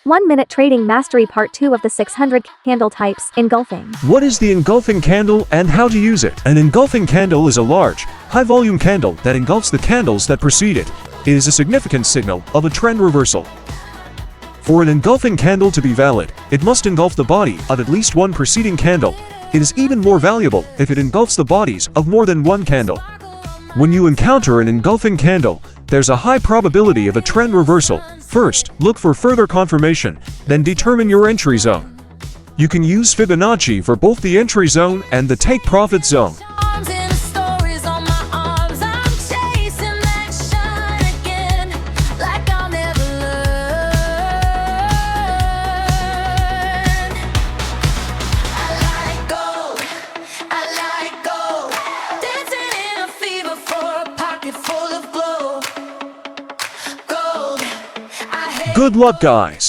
1-minute trading mastery part 2 of the 600 candle types, engulfing. What is the engulfing candle and how to use it? An engulfing candle is a large, high-volume candle that engulfs the candles that precede it. It is a significant signal of a trend reversal. For an engulfing candle to be valid, it must engulf the body of at least one preceding candle. It is even more valuable if it engulfs the bodies of more than one candle. When you encounter an engulfing candle, there's a high probability of a trend reversal. First, look for further confirmation, then determine your entry zone. You can use Fibonacci for both the entry zone and the take profit zone. Good luck, guys!